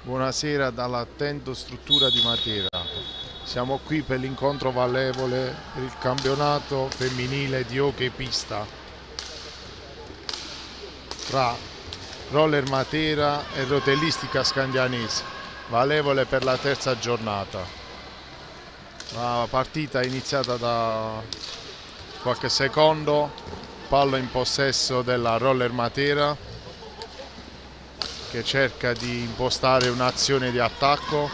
Buonasera dall'attento struttura di Matera. Siamo qui per l'incontro valevole per il campionato femminile di hockey pista tra Roller Matera e Rotellistica Scandianese, valevole per la terza giornata. La partita è iniziata da qualche secondo, palla in possesso della Roller Matera che cerca di impostare un'azione di attacco,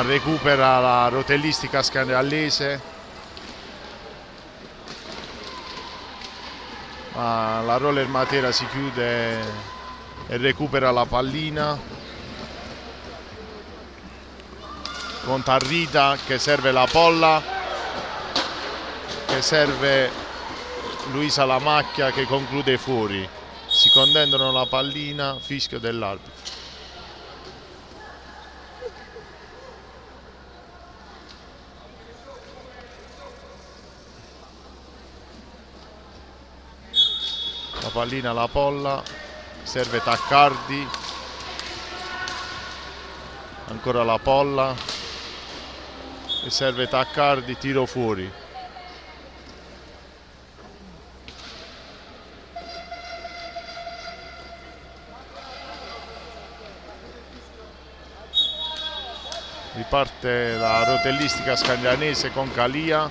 recupera la Rotellistica Scandianese, ma la Roller Matera si chiude e recupera la pallina con Tarrita che serve la polla, che serve Luisa Lamacchia che conclude fuori. Si contendono la pallina, fischio dell'arbitro. La pallina alla polla, serve Taccardi, ancora la polla e serve Taccardi, tiro fuori. Riparte la Rotellistica Scandianese con Calia.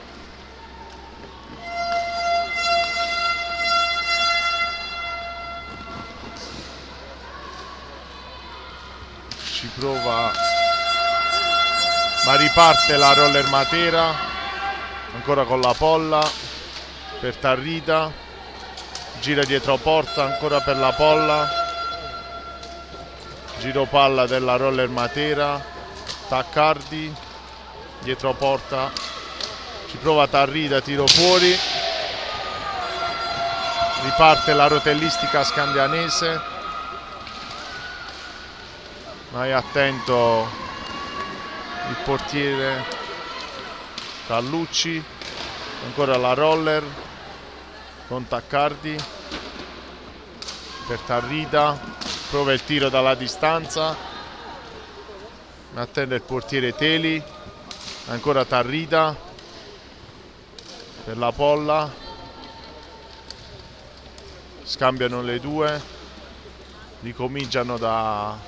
Ci prova, ma riparte la Roller Matera, ancora con la polla per Tarrita, gira dietro porta, ancora per la polla, giro palla della Roller Matera, Taccardi, dietro porta, ci prova Tarrita, tiro fuori, riparte la Rotellistica Scandianese, ma è attento il portiere Carlucci, ancora la Roller con Taccardi per Tarrita, prova il tiro dalla distanza, attende il portiere Teli, ancora Tarrita per la polla, scambiano le due, ricominciano da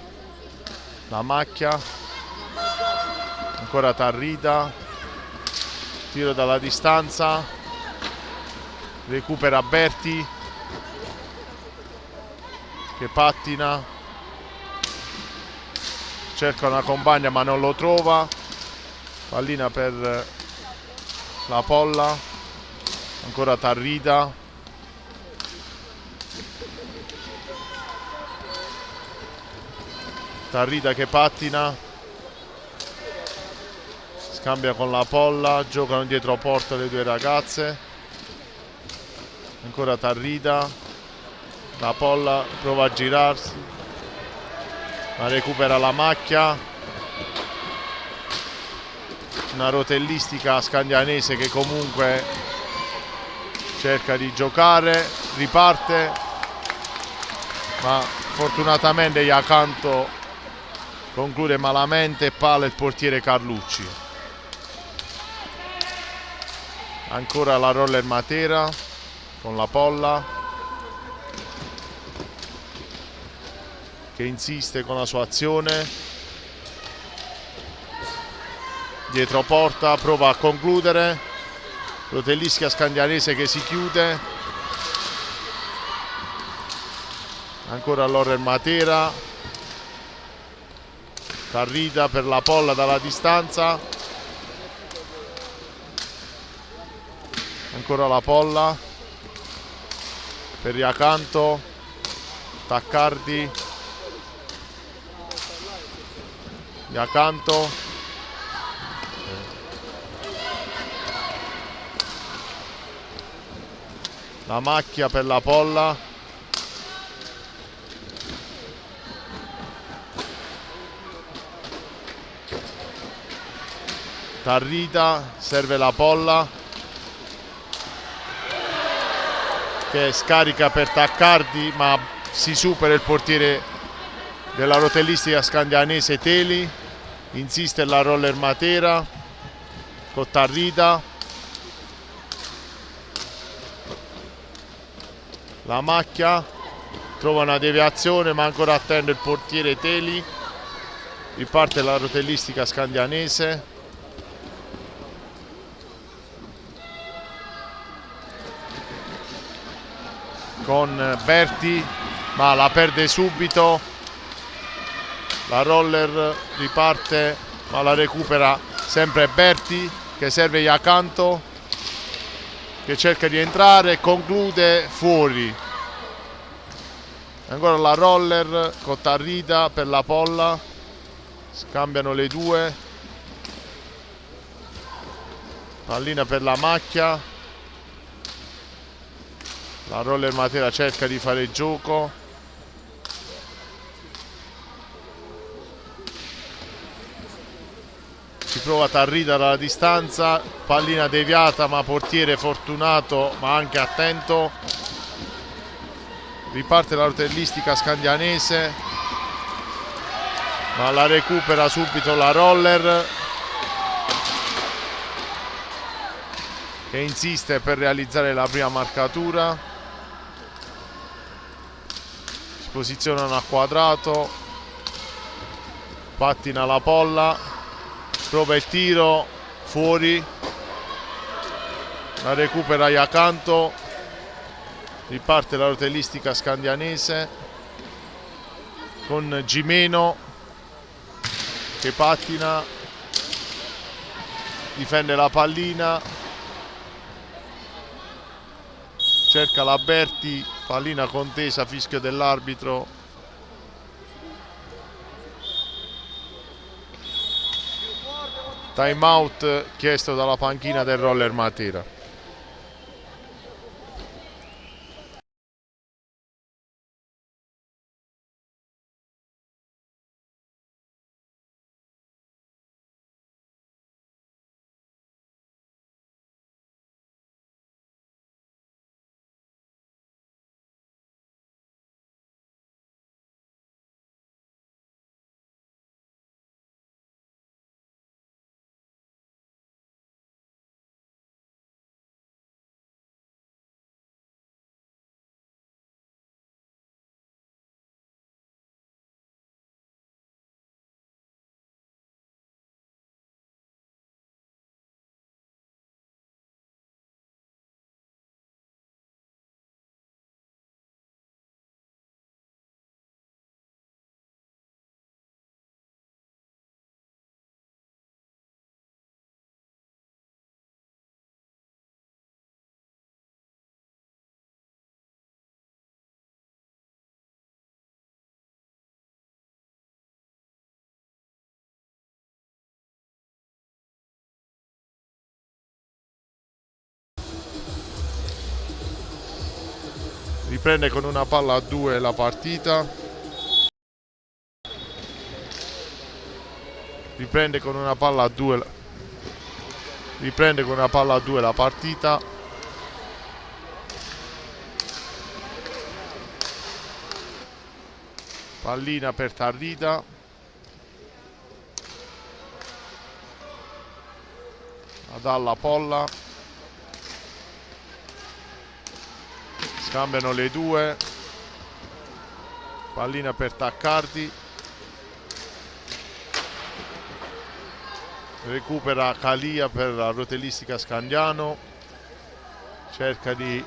Macchia, ancora Tarrita, tiro dalla distanza, recupera Berti che pattina, cerca una compagna ma non lo trova, pallina per la polla, ancora Tarrita, Tarrita che pattina, scambia con la polla, giocano dietro porta le due ragazze, ancora Tarrita, la polla prova a girarsi, ma recupera la Macchia, una Rotellistica Scandianese che comunque cerca di giocare, riparte, ma fortunatamente Iacanto conclude malamente e palla il portiere Carlucci. Ancora la Roller Matera con la polla che insiste con la sua azione, dietro porta, prova a concludere, Rotellistica Scandianese che si chiude, ancora Roller Matera, Tarrita per la polla dalla distanza, ancora la polla per Iacanto, Taccardi, Iacanto, la Macchia per la polla, Tarrita, serve la polla che scarica per Taccardi ma si supera il portiere della rotellistica scandianese Teli, insiste la roller Matera, Cottarrita, la macchia, trova una deviazione ma ancora attende il portiere Teli, riparte la rotellistica scandianese. Con Berti, ma la perde subito, la roller riparte ma la recupera sempre Berti, che serve Iacanto, che cerca di entrare e conclude fuori. Ancora la roller, Cottarrita per la Polla, scambiano le due, pallina per la macchia. La roller Matera cerca di fare gioco. Si prova Tarrita dalla distanza, pallina deviata ma portiere fortunato ma anche attento. Riparte la rotellistica scandianese, ma la recupera subito la roller, che insiste per realizzare la prima marcatura. Si posizionano a quadrato, pattina la Polla, prova il tiro, fuori, la recupera Iacanto, riparte la rotellistica scandianese con Gimeno che pattina, difende la pallina, cerca la Berti, pallina contesa, fischio dell'arbitro. Time out chiesto dalla panchina del roller Matera. Riprende con una palla a 2 la partita. Riprende con una palla a 2 la partita. Pallina per Tarrita. Dalla Polla. Scambiano le due, pallina per Taccardi, recupera Calia per la rotellistica Scandiano, cerca di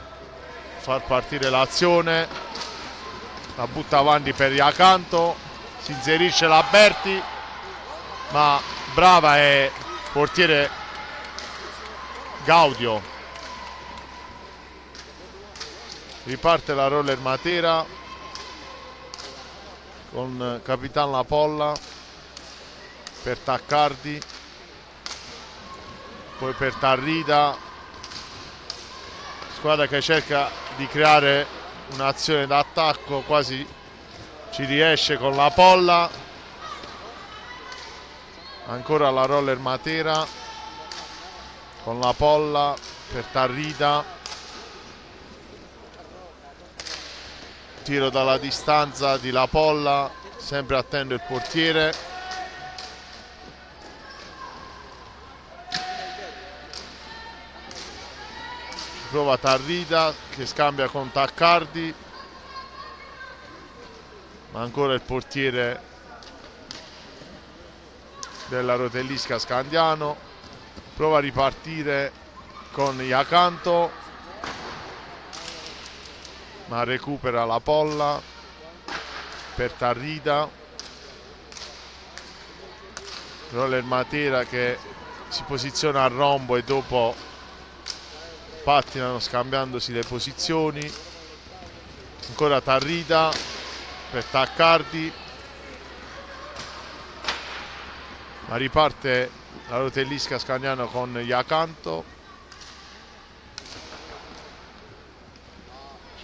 far partire l'azione, la butta avanti per Iacanto, si inserisce la Berti, ma brava è portiere Gaudio. Riparte la roller Matera con Capitan La Polla per Taccardi, poi per Tarrita, squadra che cerca di creare un'azione d'attacco, quasi ci riesce con la Polla. Ancora la roller Matera con la Polla per Tarrita, tiro dalla distanza di La Polla, sempre attento il portiere. Prova Tarrida che scambia con Taccardi, ma ancora il portiere della Rotellisca Scandiano. Prova a ripartire con Iacanto, ma recupera la polla per Tarrida. Roller Matera che si posiziona a rombo e dopo pattinano scambiandosi le posizioni. Ancora Tarrida per Taccardi, ma riparte la Rotellisca Scandiano con Iacanto.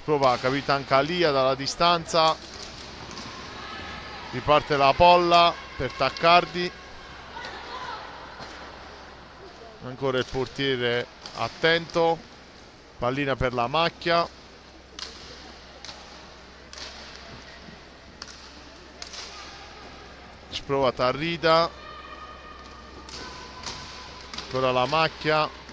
Prova Capitan Calia dalla distanza, riparte la polla per Taccardi, ancora il portiere attento, pallina per la macchia, ci prova Tarrida, ancora la macchia,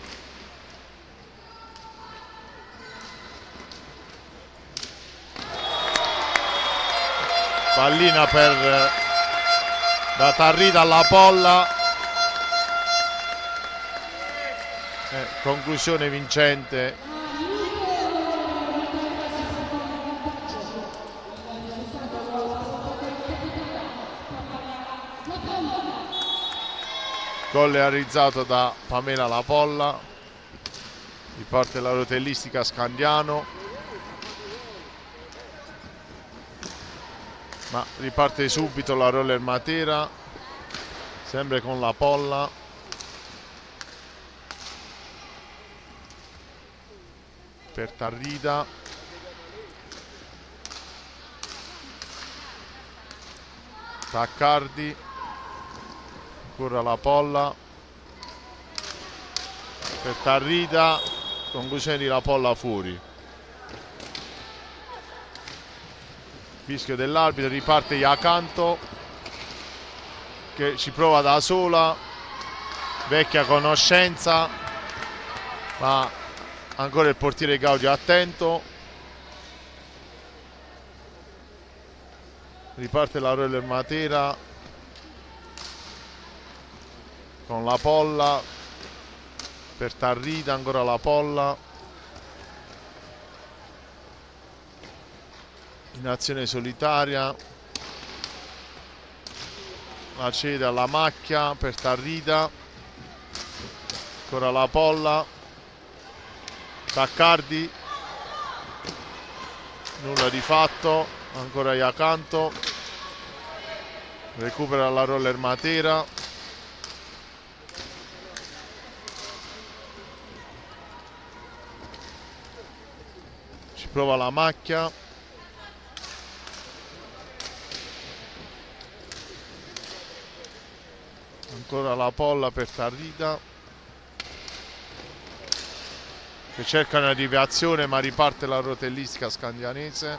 pallina da Tarrida alla polla, conclusione vincente. Gol realizzato da Pamela La Polla, riparte la Rotellistica Scandiano, ma riparte subito la Roller Matera, sempre con La Polla. Per Tarrida, Taccardi, ancora La Polla per Tarrida, conclusione di La Polla fuori. Fischio dell'arbitro, riparte Iacanto che ci prova da sola, vecchia conoscenza, ma ancora il portiere Gaudio attento. Riparte la Roller Matera con La Polla per Tarrida, ancora La Polla in azione solitaria, la cede alla macchia per Tarrida, ancora La Polla, Taccardi, nulla di fatto, ancora Iacanto, recupera la Roller Matera, ci prova la macchia, ancora La Polla per Tarrida che cerca una deviazione ma riparte la Rotellistica Scandianese.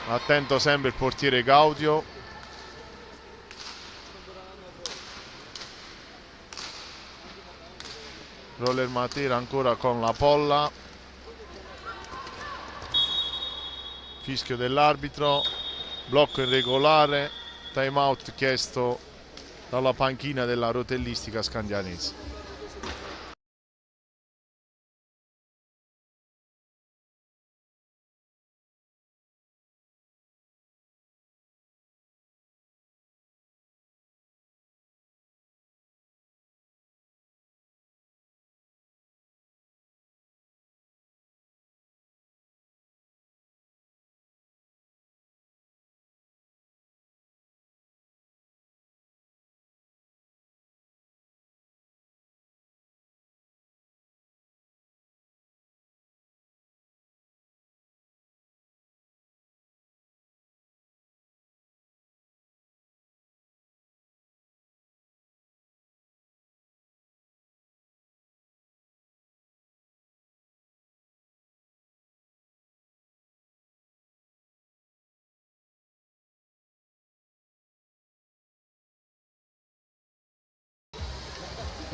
Attento sempre il portiere Gaudio, Roller Matera ancora con La Polla, fischio dell'arbitro, blocco irregolare, time out chiesto dalla panchina della Rotellistica Scandianese.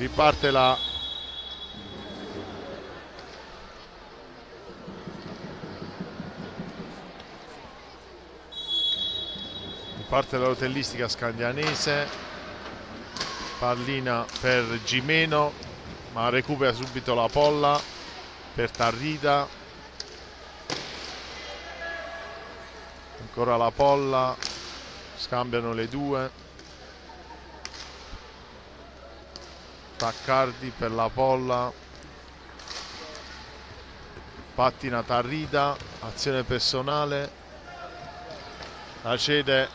riparte la rotellistica scandianese, pallina per Gimeno, ma recupera subito la polla per Tarrida, ancora la polla, scambiano le due, Taccardi per la polla, pattina Tarrida, azione personale, la cede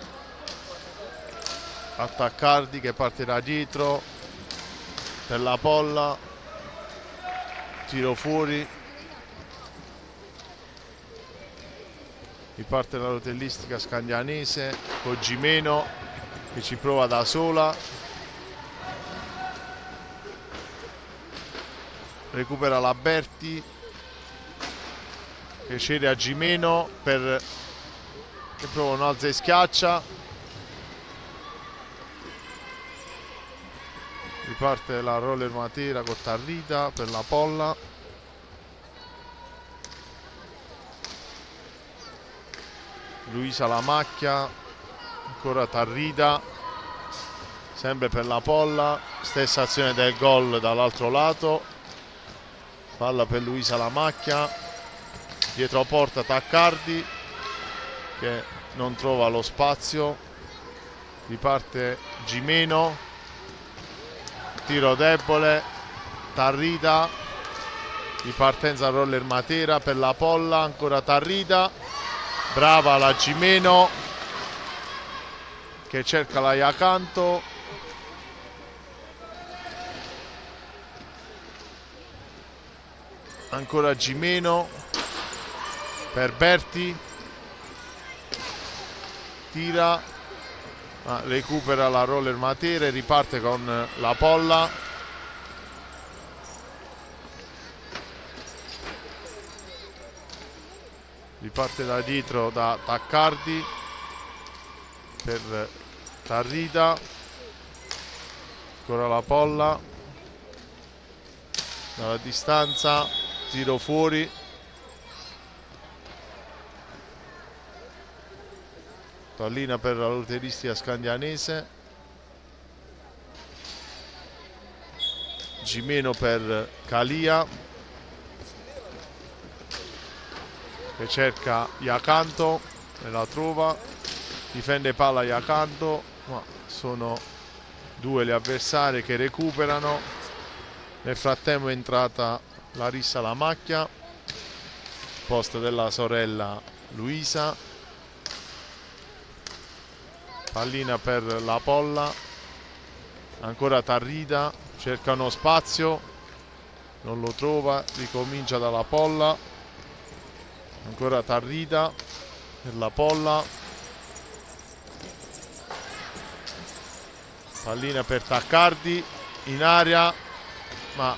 a Taccardi che parte da dietro per la polla, tiro fuori, riparte la rotellistica scandianese con Gimeno che ci prova da sola, recupera la Berti che cede a Gimeno che prova un alza e schiaccia, riparte la Roller Matera con Tarrida per la polla, Luisa la macchia, ancora Tarrida, sempre per la polla, stessa azione del gol dall'altro lato, palla per Luisa la macchia, dietro porta Taccardi che non trova lo spazio, riparte Gimeno, tiro debole, Tarrida, ripartenza Roller Matera per la polla, ancora Tarrida, brava la Gimeno che cerca la Iacanto, ancora Gimeno per Berti, tira, ma recupera la Roller Matera e riparte con la polla, riparte da dietro da Taccardi per Tarrida, ancora la polla dalla distanza, tiro fuori, pallina per la rotellistica scandianese, Gimeno per Calia che cerca Iacanto e la trova, difende palla Iacanto, ma sono due gli avversari che recuperano. Nel frattempo è entrata Larissa la macchia, posto della sorella Luisa, pallina per la polla, ancora Tarrida, cerca uno spazio, non lo trova, ricomincia dalla polla, ancora Tarrida per la polla, pallina per Taccardi in aria, ma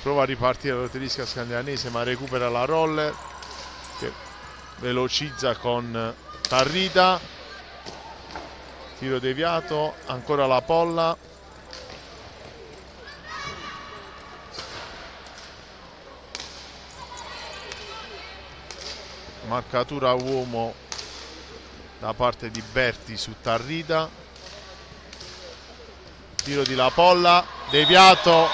prova a ripartire la rotellistica scandianese, ma recupera la Roller che velocizza con Tarrida, tiro deviato, ancora la polla, marcatura uomo da parte di Berti su Tarrida, tiro di la polla, deviato,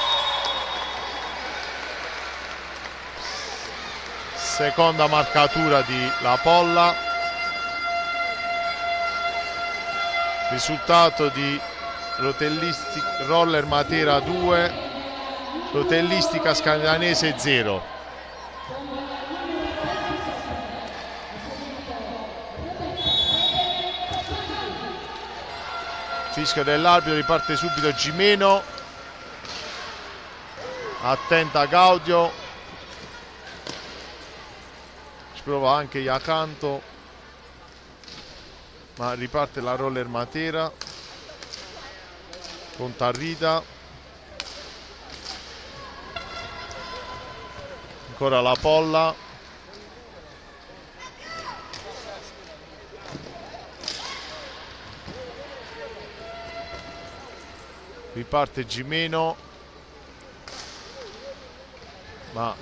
seconda marcatura di la polla, risultato di Roller Matera 2, rotellistica scandianese 0. Fischio dell'arbitro, riparte subito Gimeno, attenta Gaudio, ci prova anche Iacanto, ma riparte la Roller Matera con Tarrida, ancora la polla, Riparte Gimeno, ma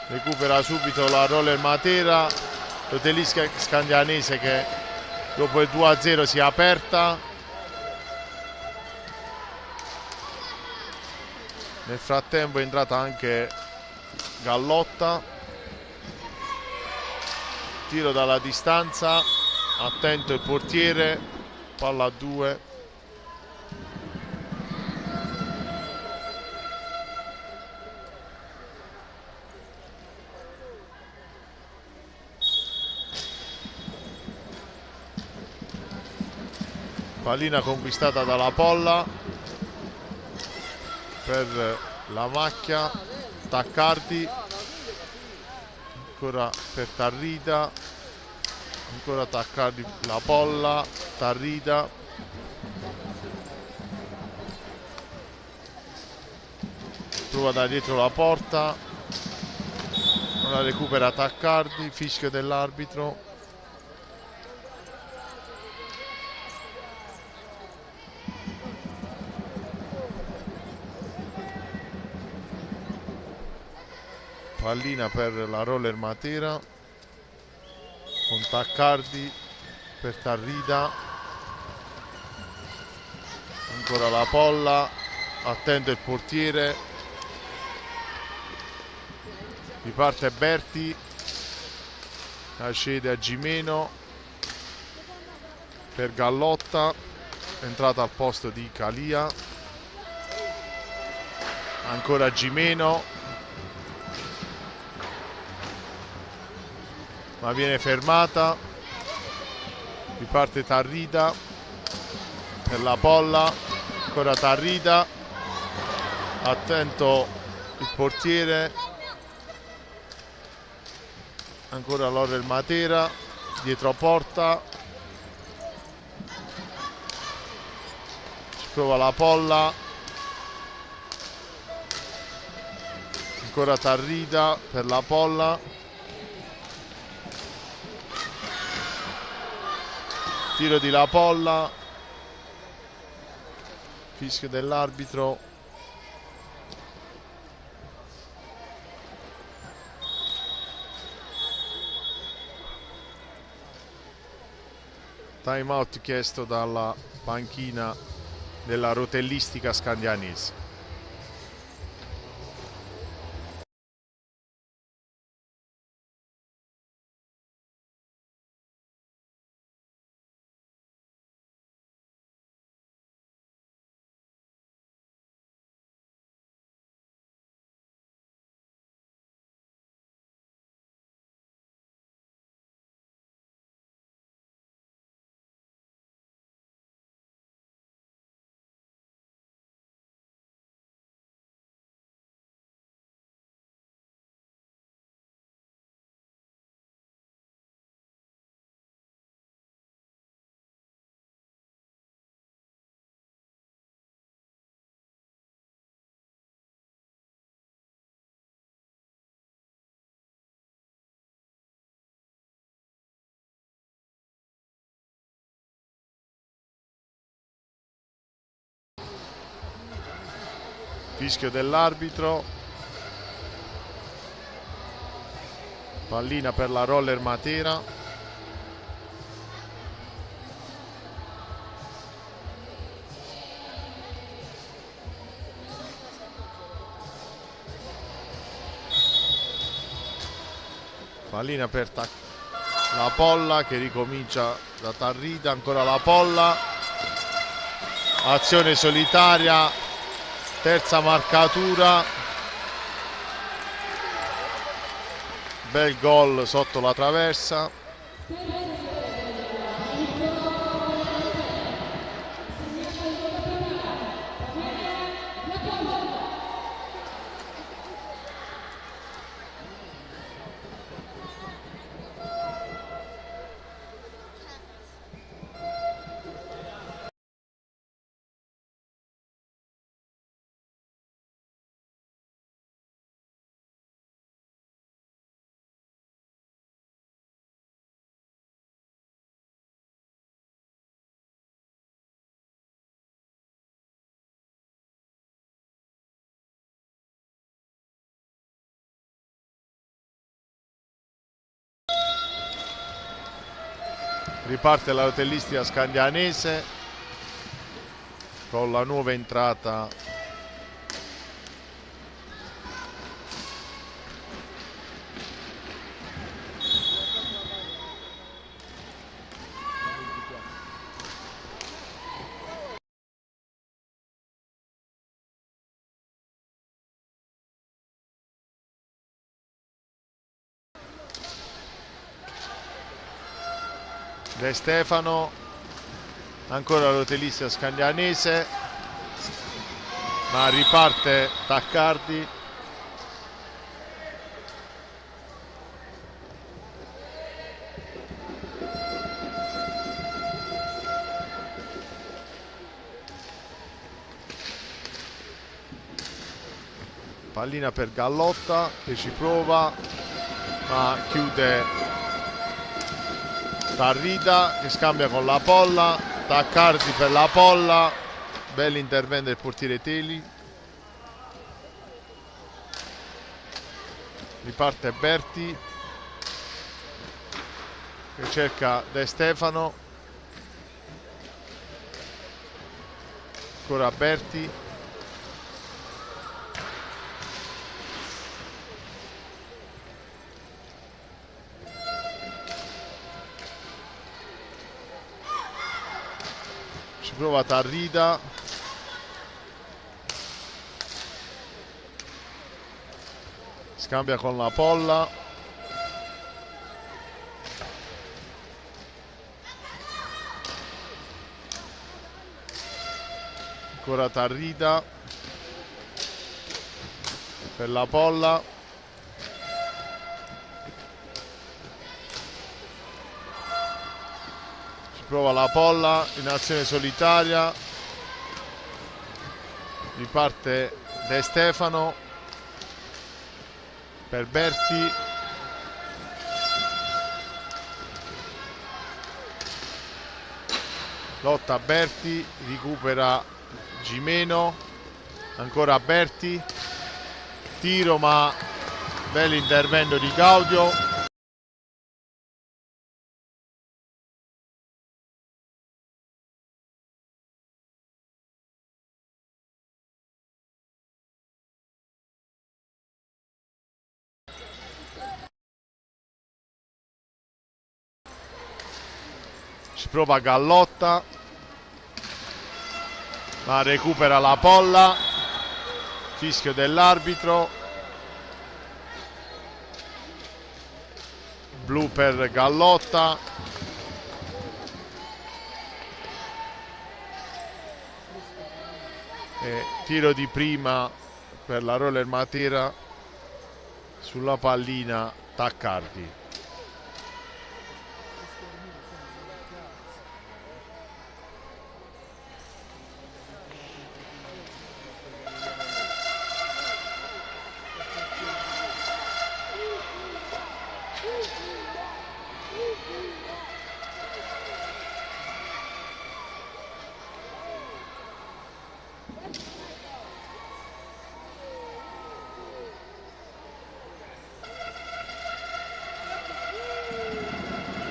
recupera subito la Roller Matera. L'Otelistica Scandianese che dopo il 2-0 si è aperta. Nel frattempo è entrata anche Gallotta. Tiro dalla distanza, attento il portiere, palla a 2. Pallina conquistata dalla Polla per la Macchia, Taccardi, ancora per Tarrida, ancora Taccardi, la Polla, Tarrida, trova da dietro la porta, ora recupera Taccardi, fischio dell'arbitro. Pallina per la Roller Matera con Taccardi per Tarrida, ancora la Polla, attento il portiere, riparte Berti, la cede a Gimeno per Gallotta, entrata al posto di Calia, ancora Gimeno, ma viene fermata. Riparte Tarrida per la Polla, ancora Tarrida, attento il portiere, ancora Roller Matera dietro porta, ci prova la Polla, ancora Tarrida per la Polla, tiro di la Polla, fischio dell'arbitro. Time out chiesto dalla panchina della Rotellistica Scandianese. Fischio dell'arbitro, pallina per la Roller Matera. Pallina per la Polla che ricomincia da Tarrida, ancora la Polla, azione solitaria, terza marcatura, bel gol sotto la traversa. Riparte la rotellistica scandianese con la nuova entrata De Stefano, ancora rotellistica scandianese, ma riparte Taccardi. Pallina per Gallotta che ci prova, ma chiude Tarrida che scambia con la Polla. Taccardi per la Polla, bell'intervento del portiere Teli. Riparte Berti che cerca De Stefano, ancora Berti, ci prova Tarrida, scambia con la Polla, ancora Tarrida per la Polla, ci prova la Polla in azione solitaria, riparte De Stefano per Berti, lotta Berti, recupera Gimeno, ancora Berti, tiro ma bell'intervento di Gaudio. Ci prova Gallotta, ma recupera la Polla, fischio dell'arbitro, blu per Gallotta, e tiro di prima per la Roller Matera sulla pallina Taccardi.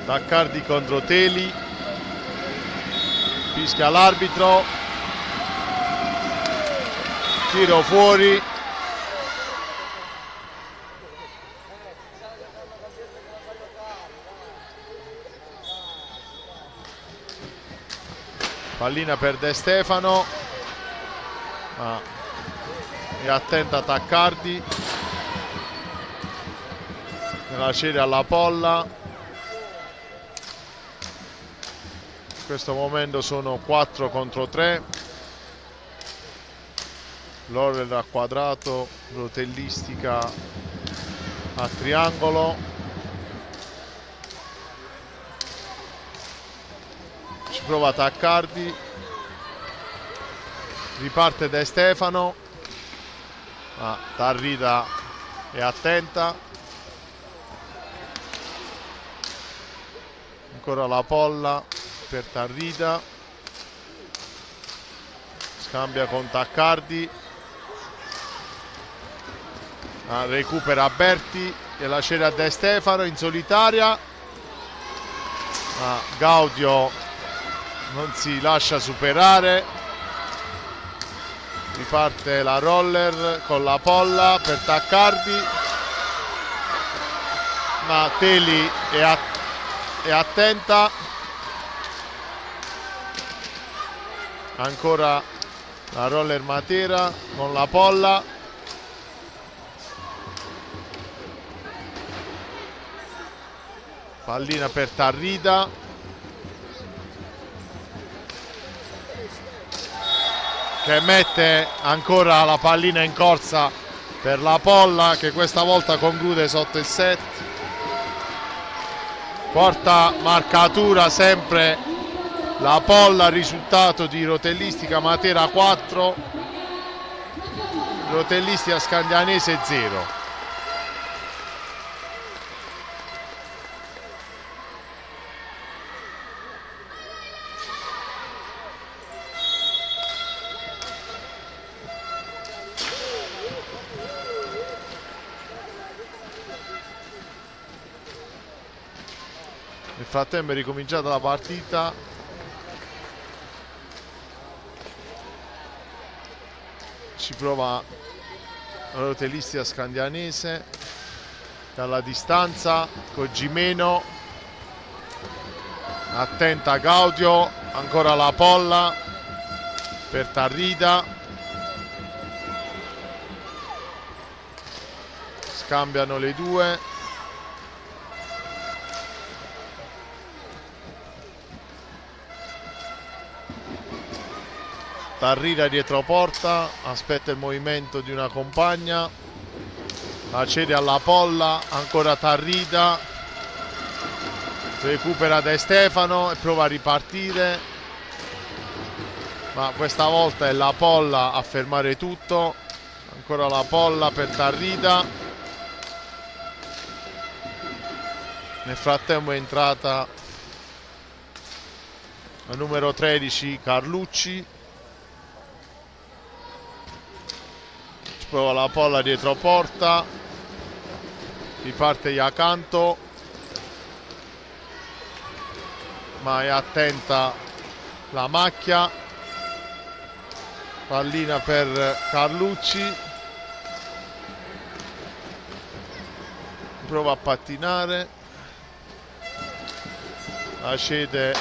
Taccardi contro Teli, fischia l'arbitro, tiro fuori, pallina per De Stefano, ma è attenta Taccardi, nella cede alla Polla. In questo momento sono 4 contro 3, Roller a quadrato, rotellistica a triangolo, ci prova Taccardi, riparte De Stefano, ma Tarrida è attenta, ancora la Polla per Tarrida, scambia con Taccardi, recupera Berti e la cede a De Stefano in solitaria, ma Gaudio non si lascia superare. Riparte la Roller con la Polla per Taccardi, ma Teli è attenta. Ancora la Roller Matera con la Polla, pallina per Tarrida, che mette ancora la pallina in corsa per la Polla, che questa volta conclude sotto il set. Porta marcatura sempre la Polla, risultato di Rotellistica Matera 4, Rotellistica Scandianese 0. Nel frattempo è ricominciata la partita. Ci prova la Rotellistica Scandianese dalla distanza con Gimeno, attenta Gaudio, ancora la Polla per Tarrida, scambiano le due. Tarrida dietro porta, aspetta il movimento di una compagna, la cede alla Polla, ancora Tarrida, recupera De Stefano e prova a ripartire, ma questa volta è la Polla a fermare tutto. Ancora la Polla per Tarrida. Nel frattempo è entrata la numero 13 Carlucci, prova la Polla dietro porta, riparte Iacanto, ma è attenta la Macchia, pallina per Carlucci, prova a pattinare, la cede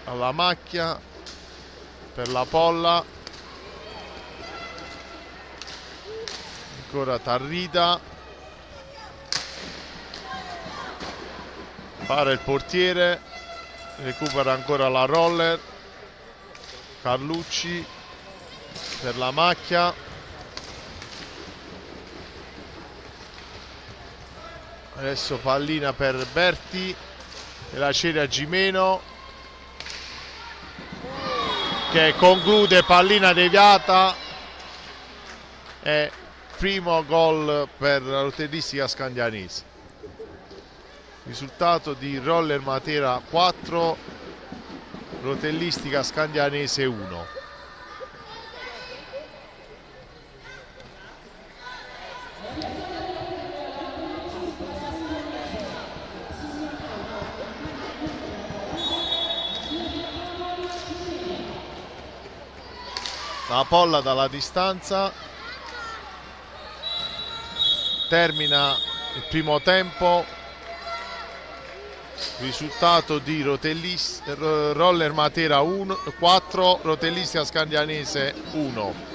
alla Macchia per la Polla, ancora Tarrida, para il portiere, recupera ancora la Roller, Carlucci per la Macchia, adesso pallina per Berti e la cede a Gimeno, che conclude, pallina deviata, e primo gol per la Rotellistica Scandianese. Risultato di Roller Matera 4, Rotellistica Scandianese 1. La Polla dalla distanza, termina il primo tempo, risultato di Roller Matera 4, Rotellistica Scandianese 1.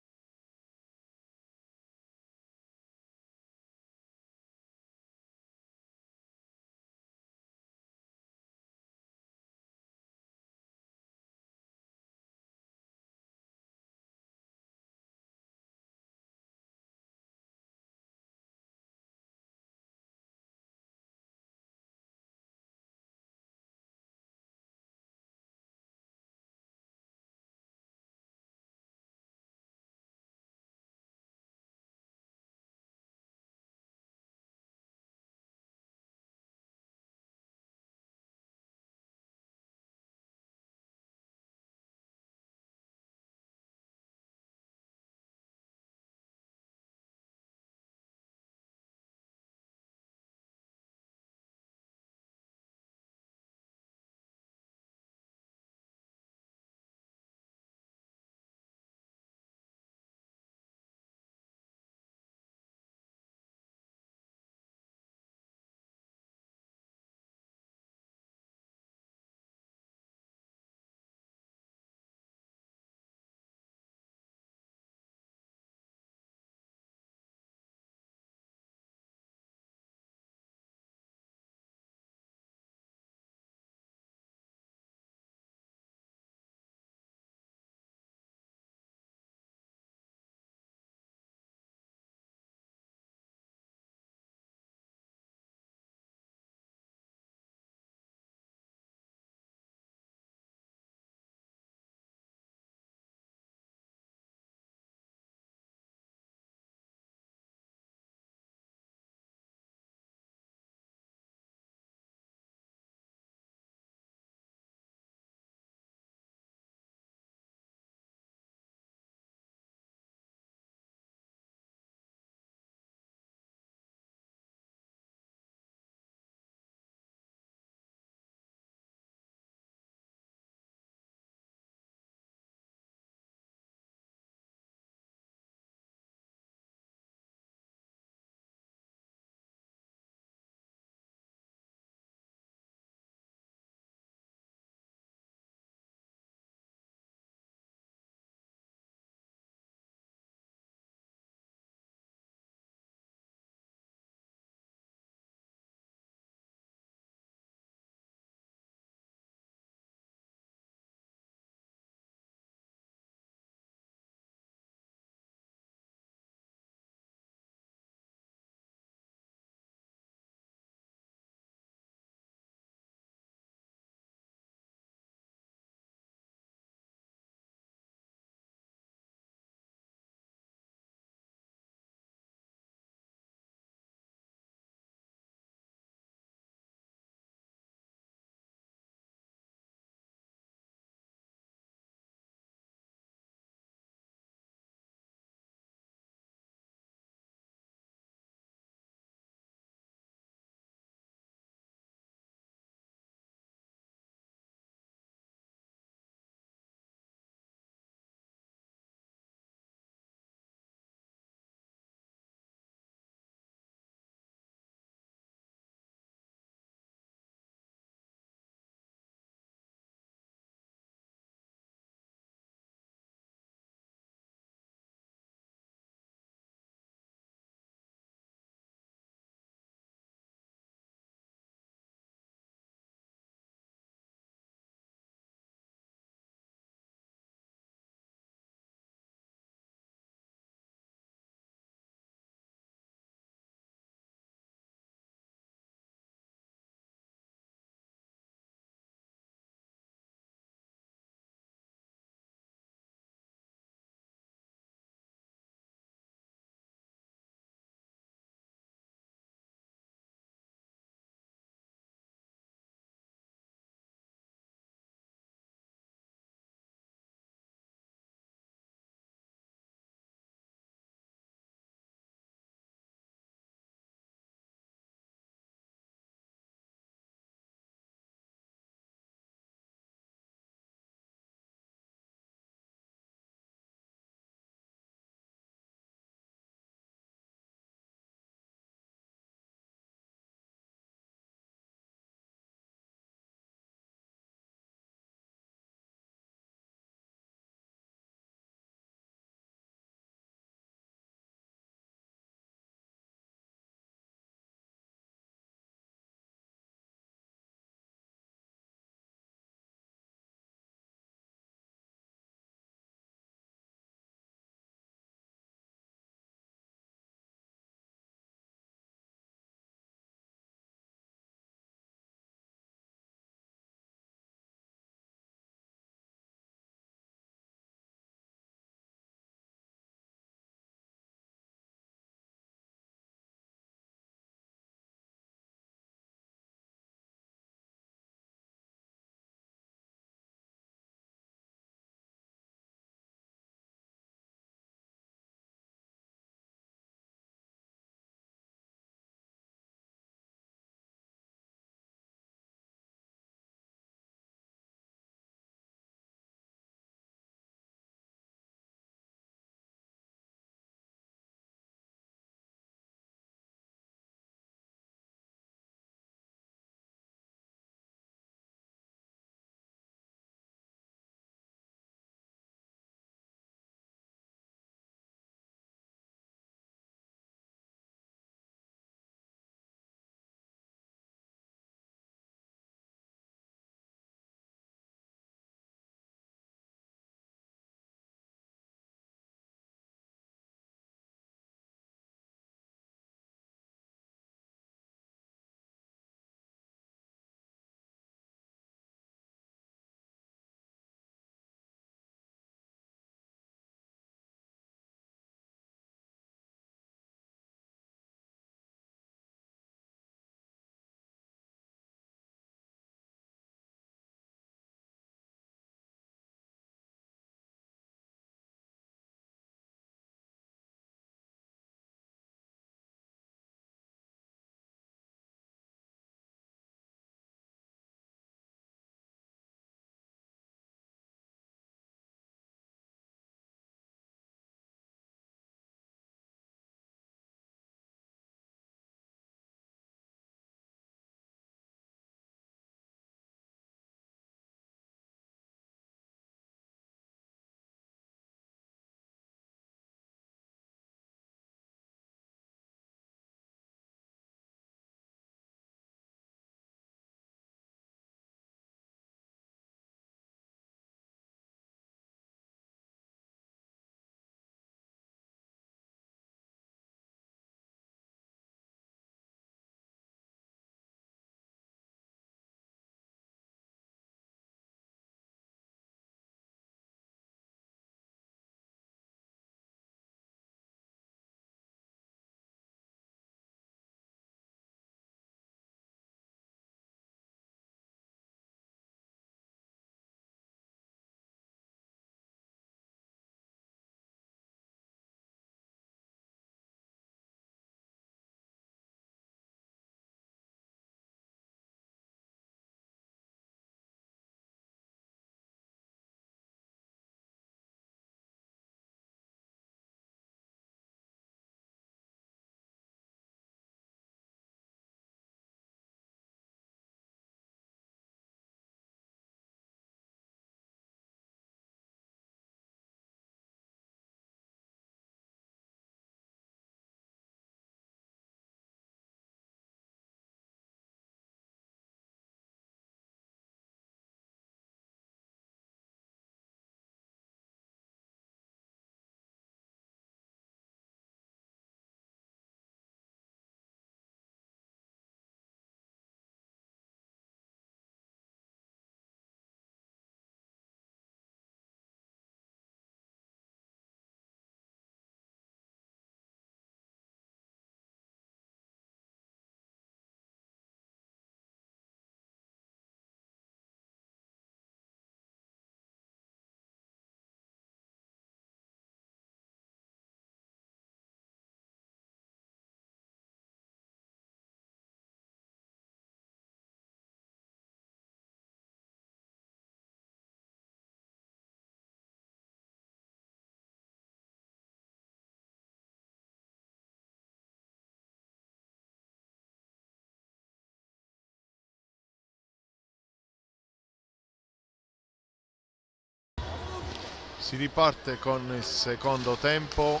Si riparte con il secondo tempo,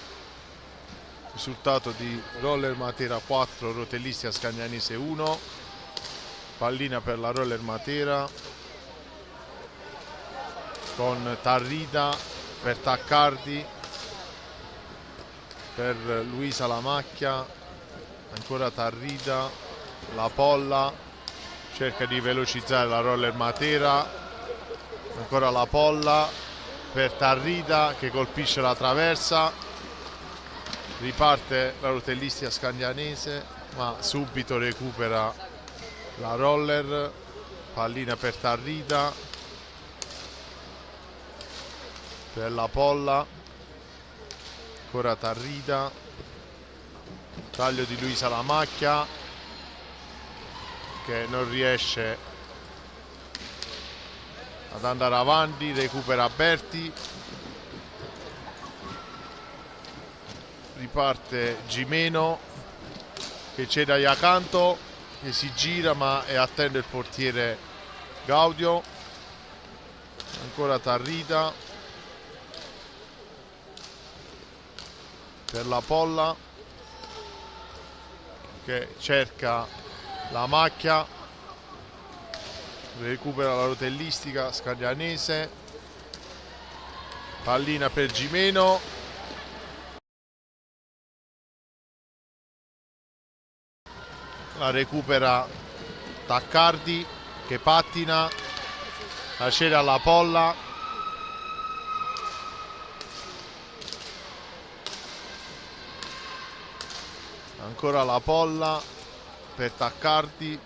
risultato di Roller Matera 4, Rotellistica Scagnanese 1, pallina per la Roller Matera con Tarrida per Taccardi, per Luisa La Macchia, ancora Tarrida, la Polla cerca di velocizzare la Roller Matera, ancora la Polla per Tarrida che colpisce la traversa, riparte la Rotellistica Scagnanese ma subito recupera la Roller, pallina per Tarrida, per la Polla, ancora Tarrida, taglio di Luisa La Macchia che non riesce ad andare avanti, recupera Berti, riparte Gimeno che cede a Iacanto che si gira ma è attento il portiere Gaudio, ancora Tarrida per la Polla che cerca La Macchia, recupera la Rotellistica Scagnanese, pallina per Gimeno, la recupera Taccardi che pattina, la cede alla Polla, ancora la Polla per Taccardi,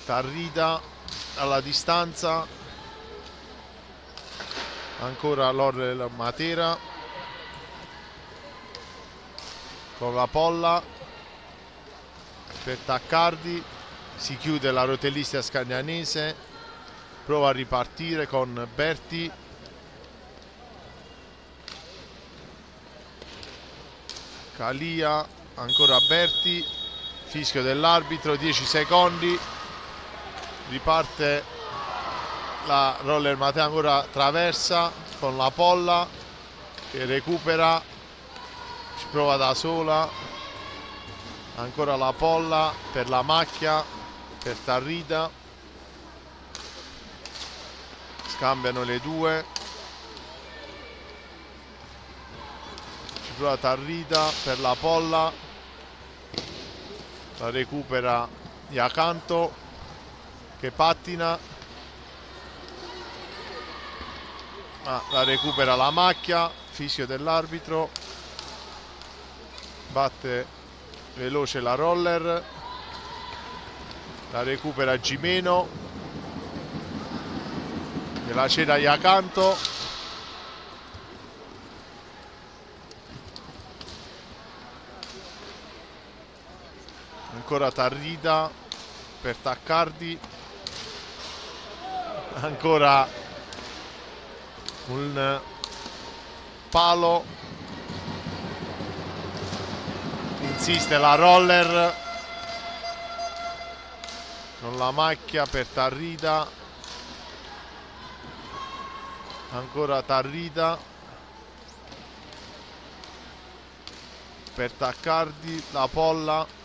Tarrida alla distanza, ancora l'Orle Matera con la Polla per Taccardi, si chiude la Rotellistica Scagnanese, prova a ripartire con Berti, Calia, ancora Berti, fischio dell'arbitro, 10 secondi, riparte la Roller Matera, ancora traversa con la Polla che recupera, ci prova da sola, ancora la Polla per La Macchia, per Tarrida, scambiano le due, ci prova Tarrida per la Polla, la recupera Iacanto che pattina, la recupera La Macchia, fischio dell'arbitro, batte veloce la Roller, la recupera Gimeno che la cede a Iacanto, ancora Tarrida per Taccardi, ancora un palo, insiste la Roller, non La Macchia per Tarrida, ancora Tarrida per Taccardi, la Polla,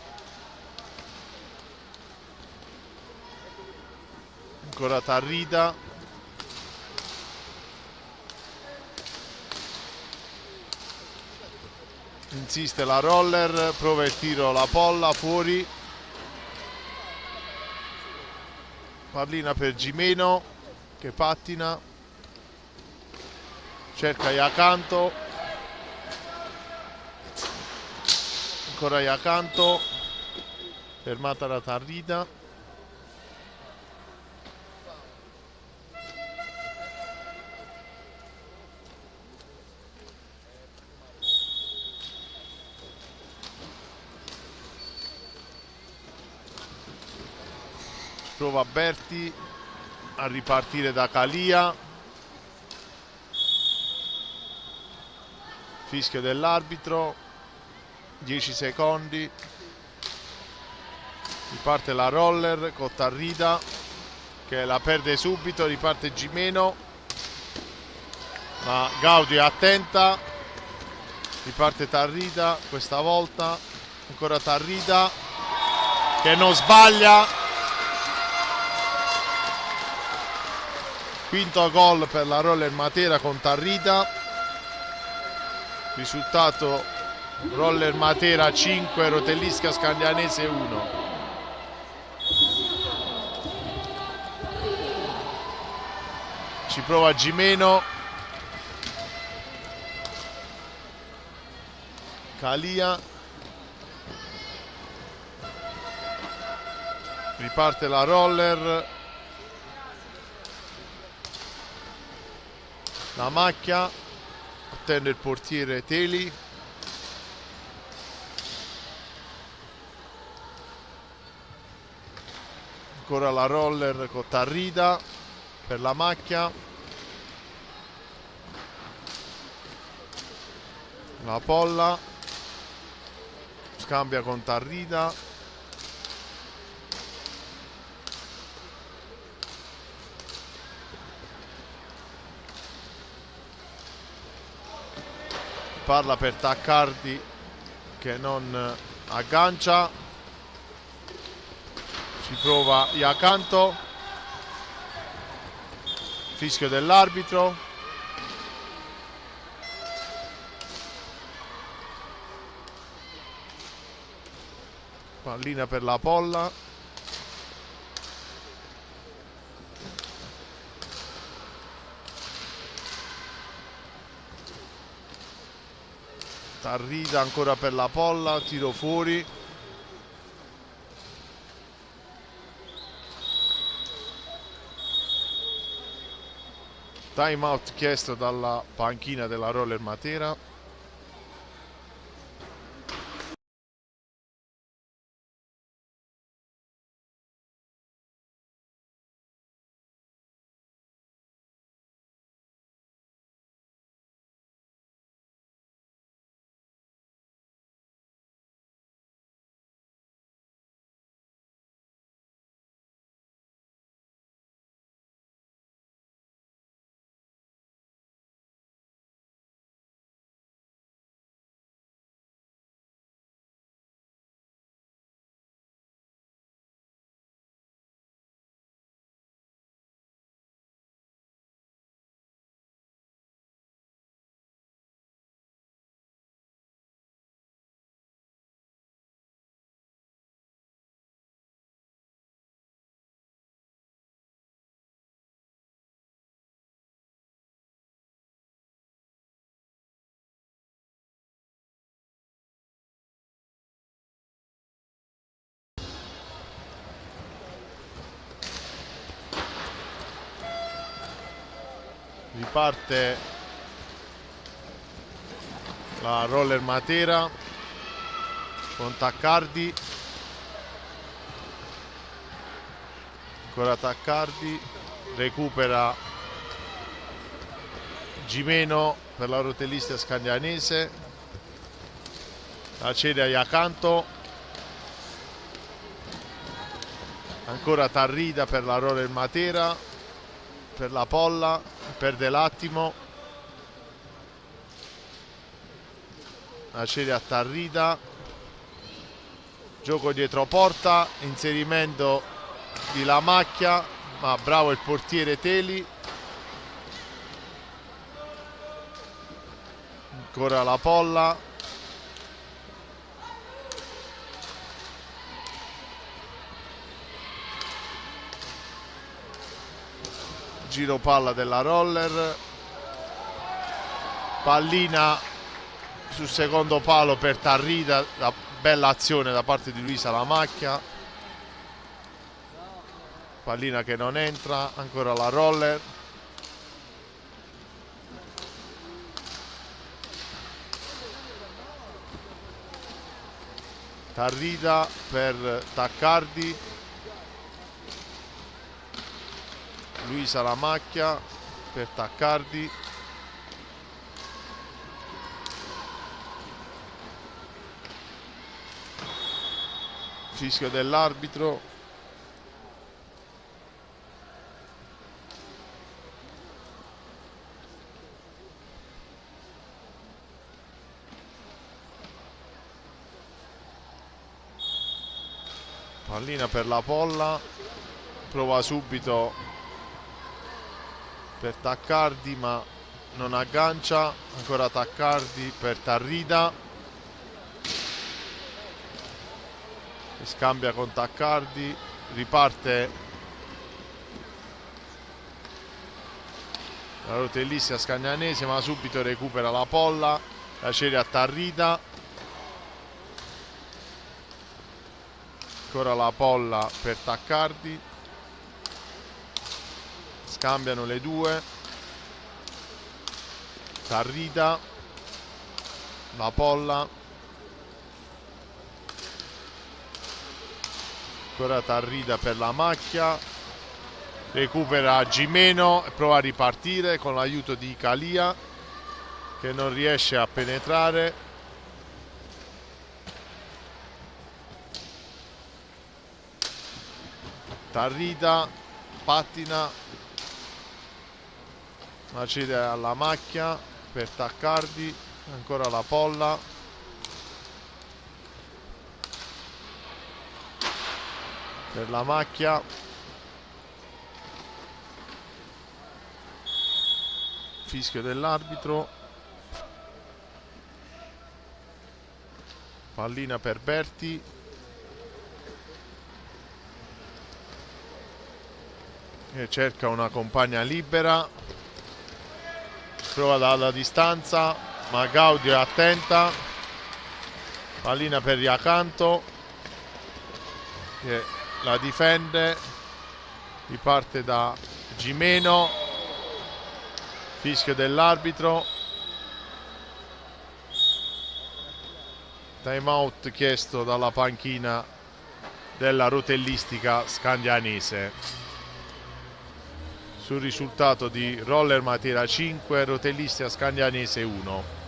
ancora Tarrida, insiste la Roller, prova il tiro la Polla, fuori, pallina per Gimeno che pattina, cerca Iacanto, ancora Iacanto, fermata la Tarrida, prova Berti a ripartire da Calia, fischio dell'arbitro, 10 secondi, riparte la Roller con Tarrida, che la perde subito, riparte Gimeno, ma Gaudi è attenta, riparte Tarrida questa volta, ancora Tarrida che non sbaglia, quinto gol per la Roller Matera con Tarrida, risultato Roller Matera 5, Rotellisca Scandianese 1. Ci prova Gimeno, Calia, riparte la Roller, la macchia, attende il portiere Teli, ancora la Roller con Tarrida per la macchia, la Polla scambia con Tarrida, parla per Taccardi che non aggancia, ci prova Iacanto, fischio dell'arbitro, pallina per la Polla, Tarrida ancora per la Polla, tiro fuori, time out chiesto dalla panchina della Roller Matera. Riparte la Roller Matera con Taccardi, ancora Taccardi, recupera Gimeno per la Rotellista Scandianese, la cede a Iacanto, ancora Tarrida per la Roller Matera, per la Polla, perde l'attimo, la cede a Tarrida, gioco dietro porta, inserimento di La Macchia, ma bravo il portiere Teli, ancora la Polla, giro palla della Roller, pallina sul secondo palo per Tarrida, la bella azione da parte di Luisa La Macchia, pallina che non entra, ancora la Roller, Tarrida per Taccardi, Luisa La Macchia per Taccardi, fischio dell'arbitro, Pallina per la Polla, prova subito per Taccardi ma non aggancia, ancora Taccardi per Tarrida, e scambia con Taccardi, riparte la rotellista scagnanese ma subito recupera la Polla, la cede a Tarrida, ancora la Polla per Taccardi, scambiano le due, Tarrida, la Polla, ancora Tarrida per la Macchia, recupera Gimeno e prova a ripartire con l'aiuto di Calia che non riesce a penetrare, Tarrida pattina, ma cede alla Macchia per Taccardi, ancora la Polla, per la Macchia, fischio dell'arbitro, pallina per Berti, che cerca una compagna libera, prova dalla distanza ma Gaudio è attenta, pallina per Iacanto che la difende, riparte da Gimeno, fischio dell'arbitro, time out chiesto dalla panchina della rotellistica scandianese sul risultato di Roller Matera 5, Rotellistica Scandianese 1.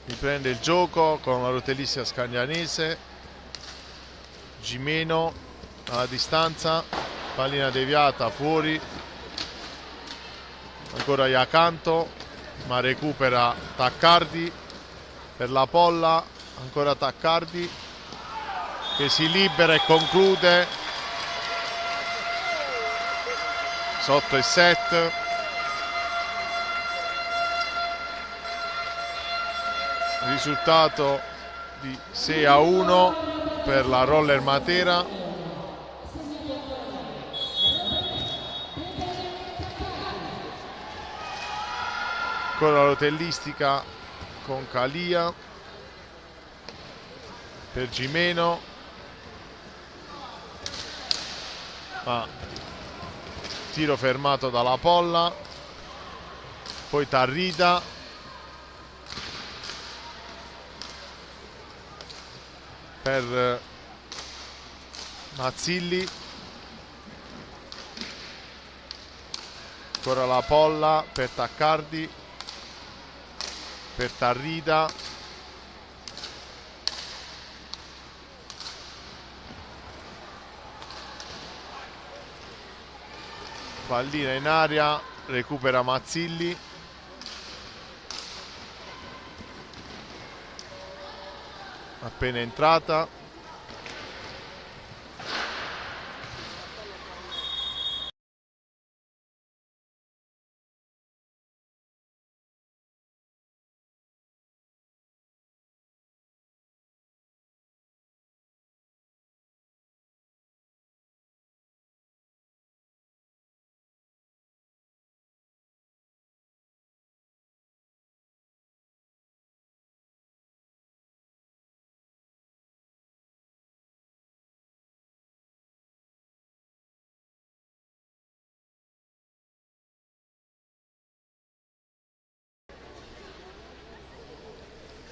Riprende il gioco con la rotellistica scandianese, Gimeno alla distanza, pallina deviata fuori, ancora Iacanto ma recupera Taccardi per la Polla, ancora Taccardi che si libera e conclude sotto il set. Risultato di 6-1 per la Roller Matera. Con la rotellistica con Calia per Gimeno, ma tiro fermato dalla Polla, poi Tarrida per Mazzilli, ancora la Polla per Taccardi, per Tarrida, pallina in aria, recupera Mazzilli, appena entrata,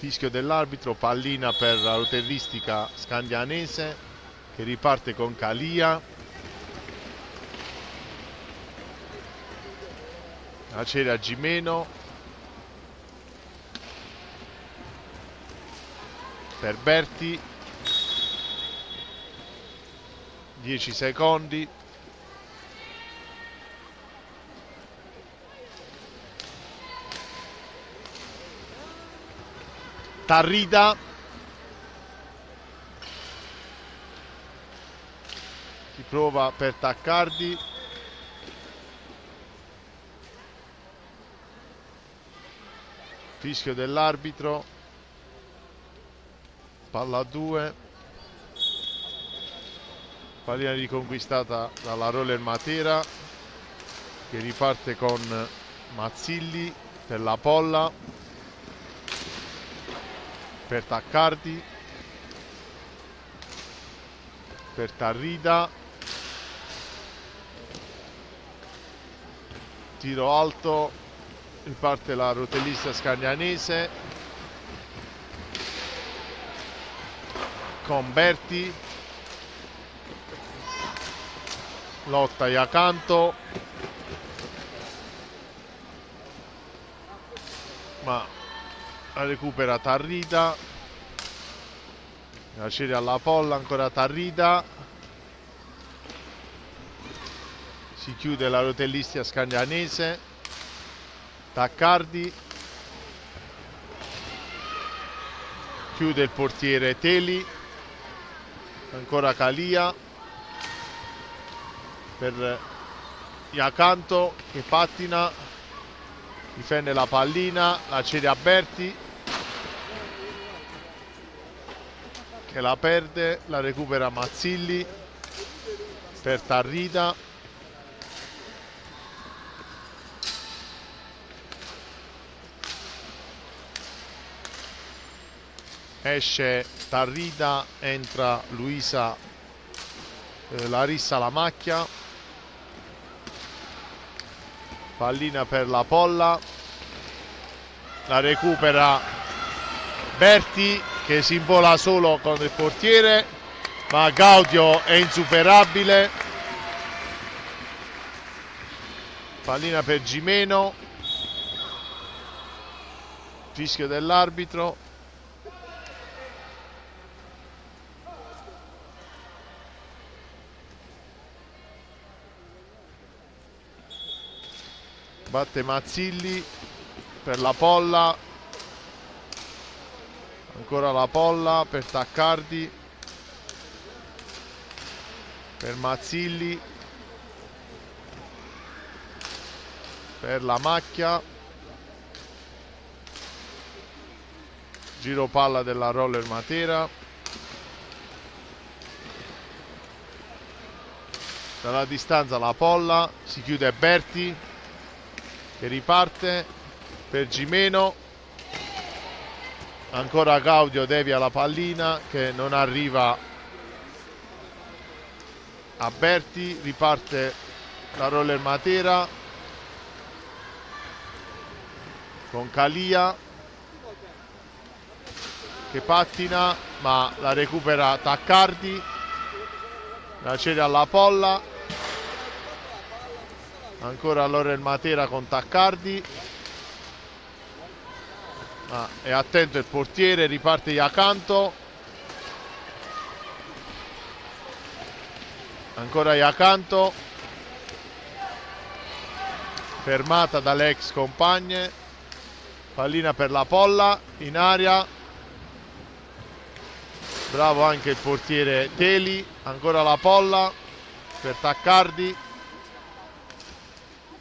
Fischio dell'arbitro, pallina per la rotellistica scandianese che riparte con Calia. Aceria Gimeno per Berti, 10 secondi. Tarrida, si prova per Taccardi, fischio dell'arbitro, palla a 2, pallina riconquistata dalla Roller Matera che riparte con Mazzilli per la Polla, per Taccardi, per Tarrida, tiro alto, riparte la rotellista scandianese con Berti, lotta Iacanto, ma la recupera Tarrida, la cede alla Polla, ancora Tarrida, si chiude la rotellistica scandianese, Taccardi, chiude il portiere Teli, ancora Calia per Iacanto che pattina, difende la pallina, la cede a Berti che la perde, la recupera Mazzilli per Tarrida, esce Tarrida, entra Luisa Larissa La Macchia, pallina per la Polla, la recupera Berti che si invola solo con il portiere, ma Gaudio è insuperabile, pallina per Gimeno, fischio dell'arbitro. Batte Mazzilli per la Polla, ancora la Polla per Taccardi, per Mazzilli, per La Macchia, giro palla della Roller Matera, dalla distanza la Polla, si chiude Berti che riparte per Gimeno, ancora Gaudio devia la pallina che non arriva a Berti, riparte la Roller Matera con Calia che pattina ma la recupera Taccardi, la cede alla Polla, ancora Roller Matera con Taccardi, ma è attento il portiere, riparte Iacanto, ancora Iacanto, fermata dalle ex compagne, pallina per la Polla in aria, bravo anche il portiere Teli, ancora la Polla per Taccardi,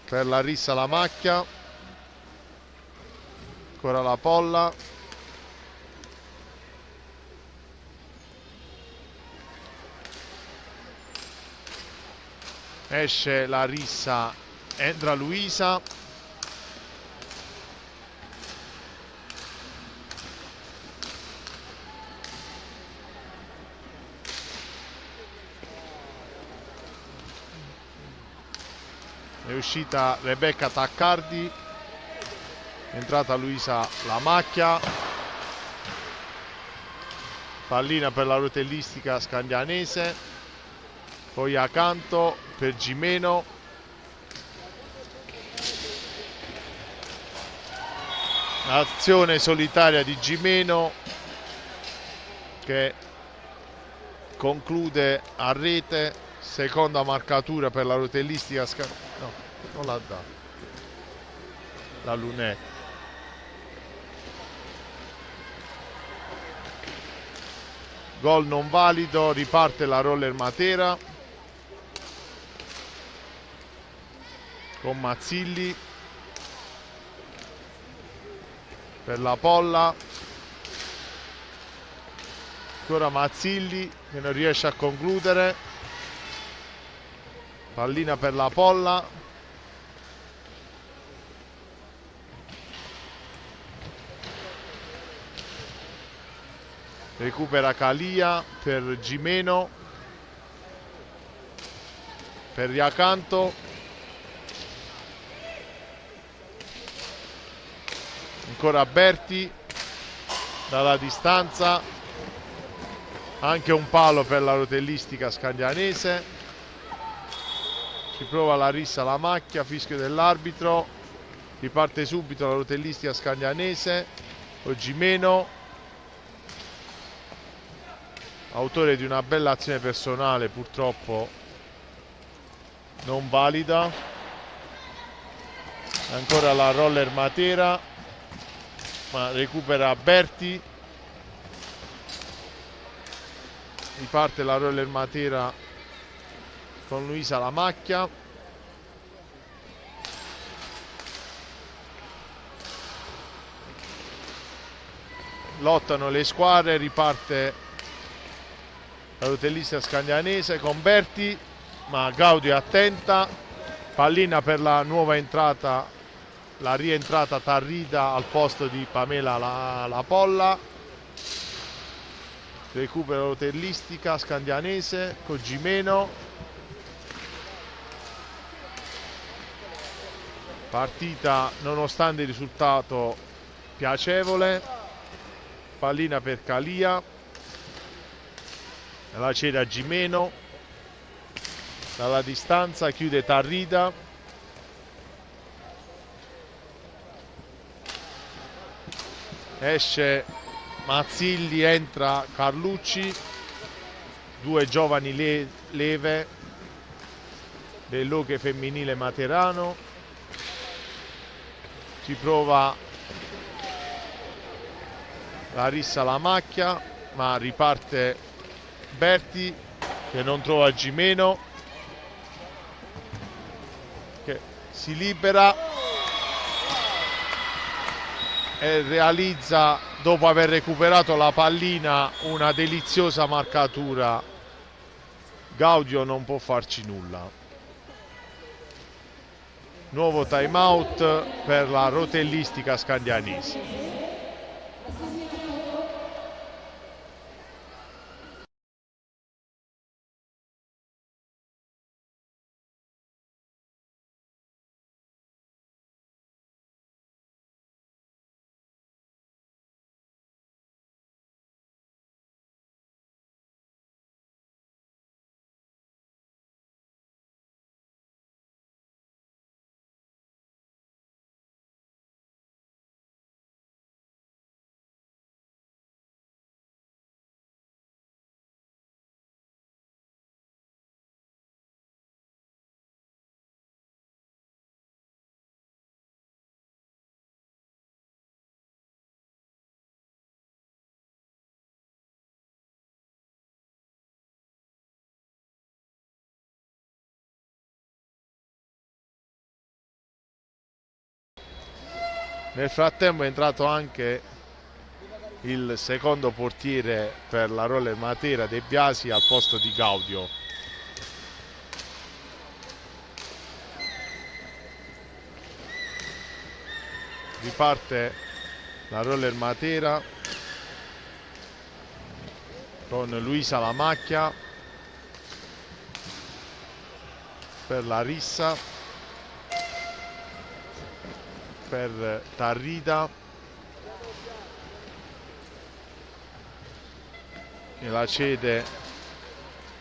per Larissa La Macchia, ancora la Polla, esce Larissa, entra Luisa, è uscita Rebecca Taccardi, è entrata Luisa La Macchia, pallina per la rotellistica scandianese, poi accanto per Gimeno, azione solitaria di Gimeno che conclude a rete, seconda marcatura per la rotellistica no, non la dà la lunetta. Gol non valido, riparte la Roller Matera con Mazzilli per la Polla, ancora Mazzilli che non riesce a concludere, pallina per la Polla, recupera Calia per Gimeno, per Iacanto, ancora Berti dalla distanza, anche un palo per la rotellistica scandianese, si prova la rissa alla macchia, fischio dell'arbitro, riparte subito la rotellistica scandianese con Gimeno, autore di una bella azione personale, purtroppo non valida. Ancora la Roller Matera, ma recupera Berti, riparte la Roller Matera con Luisa la macchia, lottano le squadre, riparte la rotellista scandianese con Berti, ma Gaudio è attenta, pallina per la nuova entrata, la rientrata Tarrida al posto di Pamela la Polla, recupero rotellistica scandianese con Gimeno, partita nonostante il risultato piacevole, pallina per Calia, la cede Gimeno, dalla distanza chiude Tarrida, esce Mazzilli, entra Carlucci, due giovani leve del Loghe femminile Materano, si prova la rissa alla macchia, ma riparte Berti che non trova Gimeno, che si libera e realizza, dopo aver recuperato la pallina, una deliziosa marcatura. Gaudio non può farci nulla. Nuovo time out per la rotellistica scandianese. Nel frattempo è entrato anche il secondo portiere per la Roller Matera, De Biasi, al posto di Gaudio. Riparte la Roller Matera con Luisa la macchia per la rissa, per Tarrida, e la cede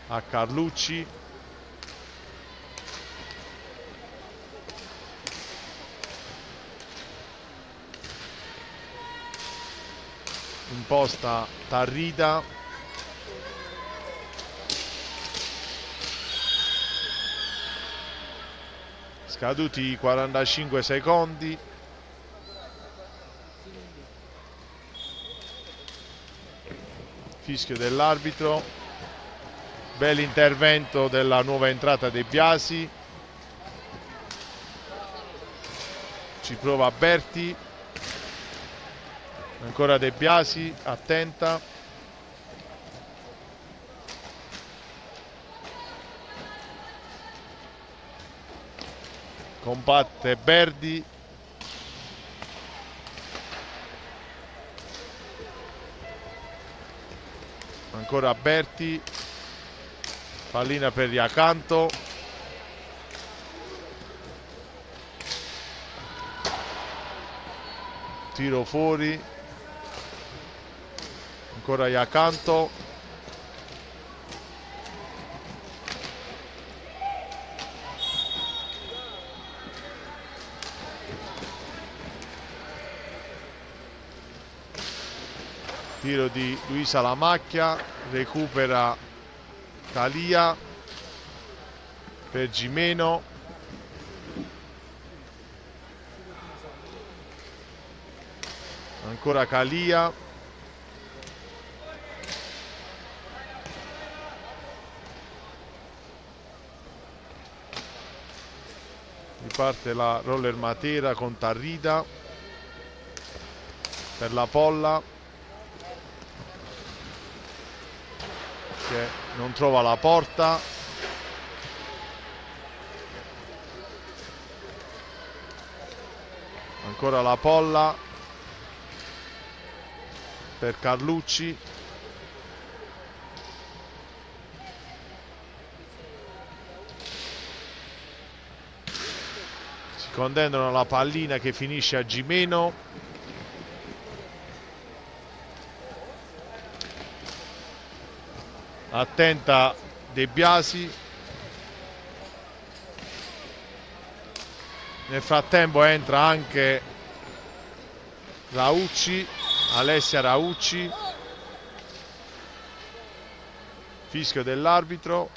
a Carlucci. Imposta Tarrida, scaduti i 45 secondi. Fischio dell'arbitro. Bell'intervento della nuova entrata De Biasi. Ci prova Berti. Ancora De Biasi, attenta. Combatte Berti. Ancora Berti. Pallina per Iacanto. Tiro fuori. Ancora Iacanto. Tiro di Luisa Lamacchia, recupera Calia per Gimeno. Ancora Calia. Riparte la Roller Matera con Tarrida per la Polla, che non trova la porta. Ancora la Polla per Carlucci. Si contendono la pallina che finisce a Gimeno. Attenta De Biasi. Nel frattempo entra anche Raucci, Alessia Raucci. Fischio dell'arbitro.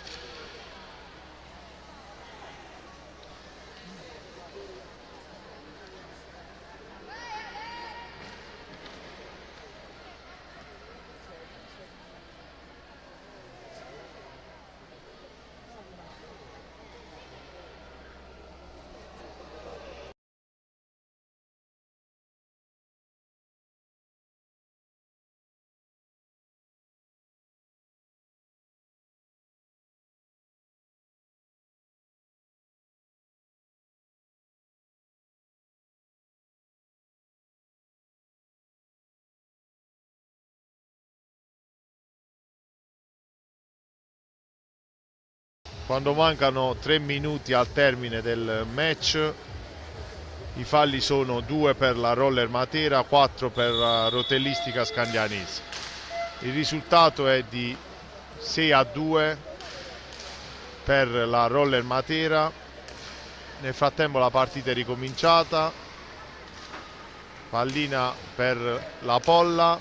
Quando mancano 3 minuti al termine del match, i falli sono 2 per la Roller Matera, 4 per la Rotellistica Scandianese. Il risultato è di 6-2 per la Roller Matera. Nel frattempo la partita è ricominciata. Pallina per la Polla,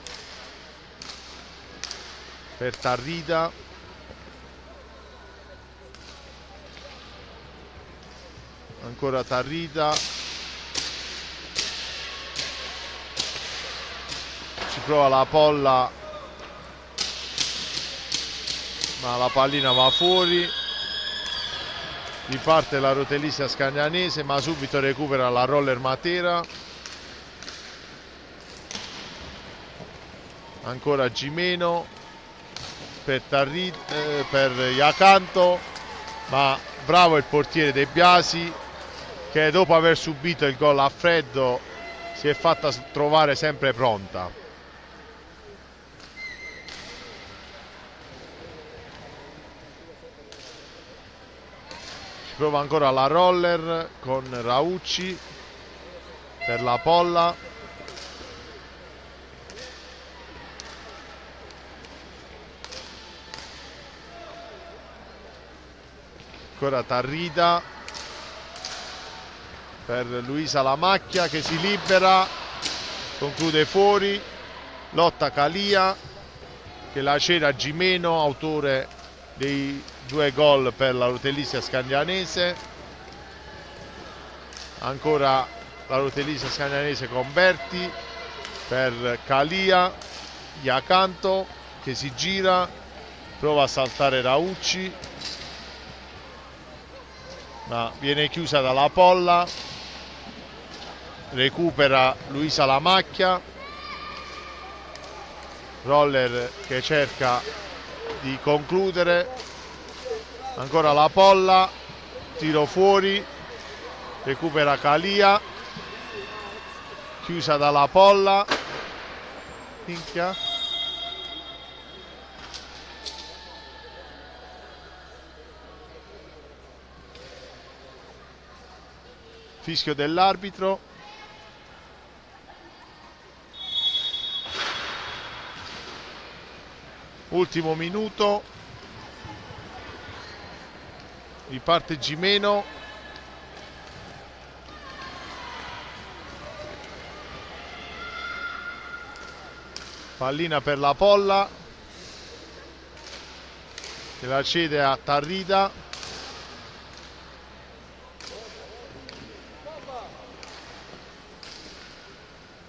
per Tarrida. Ancora Tarrida. Ci prova la Polla, ma la pallina va fuori. Riparte la Rotellistica Scandianese, ma subito recupera la Roller Matera. Ancora Gimeno per Tarrida, per Iacanto, ma bravo il portiere De Biasi, che dopo aver subito il gol a freddo si è fatta trovare sempre pronta. Ci prova ancora la Roller con Raucci per la Polla. Ancora Tarrida per Luisa Lamacchia che si libera, conclude fuori, lotta Calia che lacera Gimeno, autore dei 2 gol per la Rotellista Scandianese. Ancora la Rotellista Scandianese con Berti per Calia, Iacanto che si gira, prova a saltare Raucci ma viene chiusa dalla Polla, recupera Luisa Lamacchia, Roller che cerca di concludere, ancora la Polla, tiro fuori, recupera Calia, chiusa dalla Polla, minchia. Fischio dell'arbitro. Ultimo minuto. Riparte Gimeno. Pallina per la Polla che la cede a Tarrida.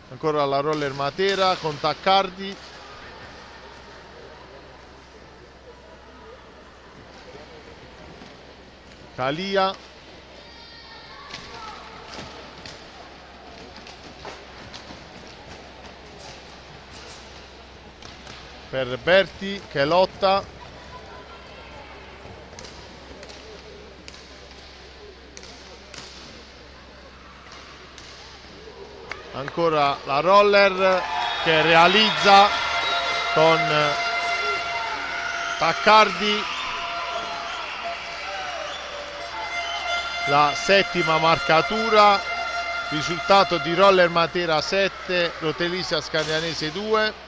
Ancora la Roller Matera con Taccardi. Calia. Per Berti che lotta. Ancora la Roller che realizza con Taccardi la 7ª marcatura. Risultato di Roller Matera 7, Rotellista Scandianese 2.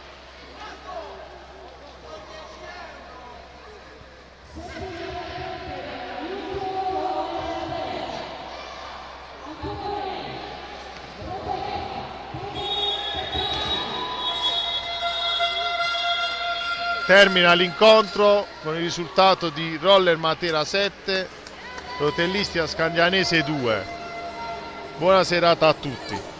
Termina l'incontro con il risultato di Roller Matera 7, Rotellistica Scandianese 2. Buona serata a tutti.